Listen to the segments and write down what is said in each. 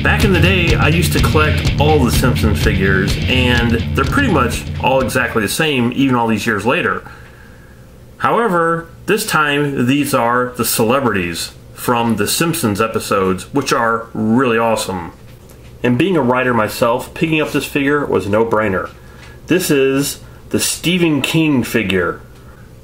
Back in the day, I used to collect all the Simpsons figures, and they're pretty much all exactly the same even all these years later. However, this time these are the celebrities from the Simpsons episodes, which are really awesome. And being a writer myself, picking up this figure was a no-brainer. This is the Stephen King figure.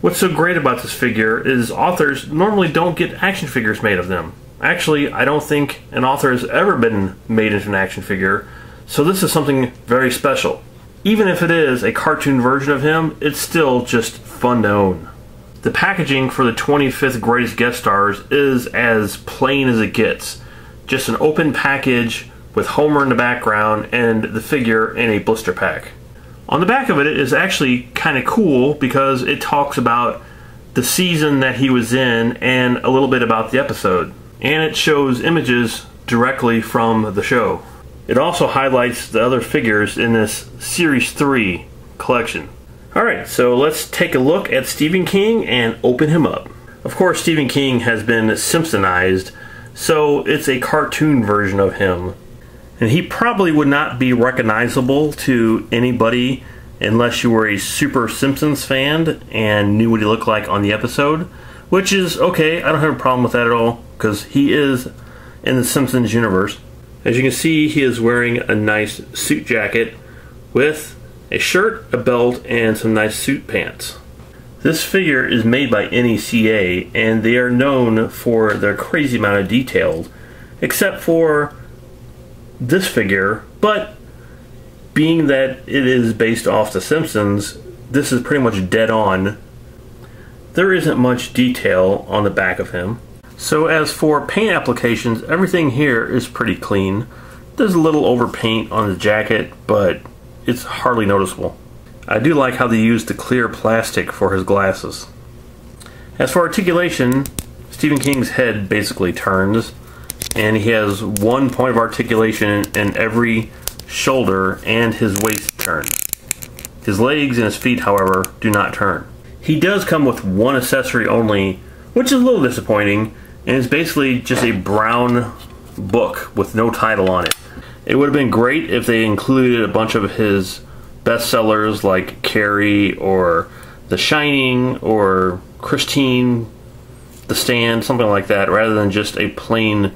What's so great about this figure is authors normally don't get action figures made of them. Actually, I don't think an author has ever been made into an action figure, so this is something very special. Even if it is a cartoon version of him, it's still just fun to own. The packaging for the 25th Greatest Guest Stars is as plain as it gets. Just an open package with Homer in the background and the figure in a blister pack. On the back of it is actually kind of cool because it talks about the season that he was in and a little bit about the episode. And it shows images directly from the show. It also highlights the other figures in this Series 3 collection. Alright, so let's take a look at Stephen King and open him up. Of course, Stephen King has been Simpsonized, so it's a cartoon version of him. And he probably would not be recognizable to anybody unless you were a super Simpsons fan and knew what he looked like on the episode. Which is okay, I don't have a problem with that at all, because he is in the Simpsons universe. As you can see, he is wearing a nice suit jacket with a shirt, a belt, and some nice suit pants. This figure is made by NECA, and they are known for their crazy amount of detail, except for this figure, but being that it is based off The Simpsons, this is pretty much dead on. There isn't much detail on the back of him. So as for paint applications, everything here is pretty clean. There's a little overpaint on the jacket, but it's hardly noticeable. I do like how they used the clear plastic for his glasses. As for articulation, Stephen King's head basically turns, and he has one point of articulation in every shoulder, and his waist turns. His legs and his feet, however, do not turn. He does come with one accessory only, which is a little disappointing, and it's basically just a brown book with no title on it. It would have been great if they included a bunch of his bestsellers like Carrie or The Shining or Christine, The Stand, something like that, rather than just a plain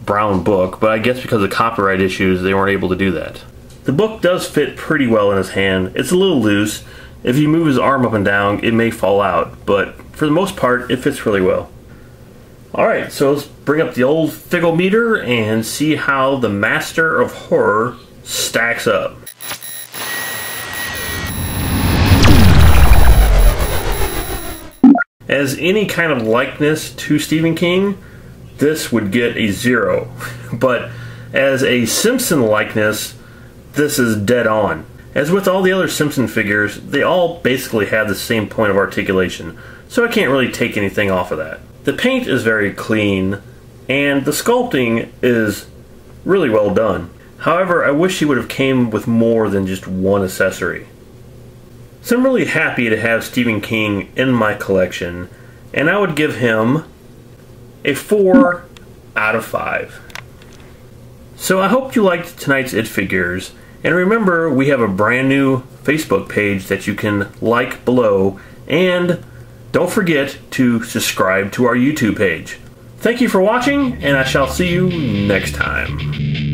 brown book, but I guess because of copyright issues they weren't able to do that. The book does fit pretty well in his hand. It's a little loose. If you move his arm up and down, it may fall out, but for the most part, it fits really well. Alright, so let's bring up the old Figometer and see how the Master of Horror stacks up. As any kind of likeness to Stephen King, this would get a 0. But as a Simpson likeness, this is dead on. As with all the other Simpson figures, they all basically have the same point of articulation, so I can't really take anything off of that. The paint is very clean, and the sculpting is really well done. However, I wish he would have came with more than just one accessory. So I'm really happy to have Stephen King in my collection, and I would give him a 4 out of 5. So I hope you liked tonight's It Figures. And remember, we have a brand new Facebook page that you can like below, and don't forget to subscribe to our YouTube page. Thank you for watching, and I shall see you next time.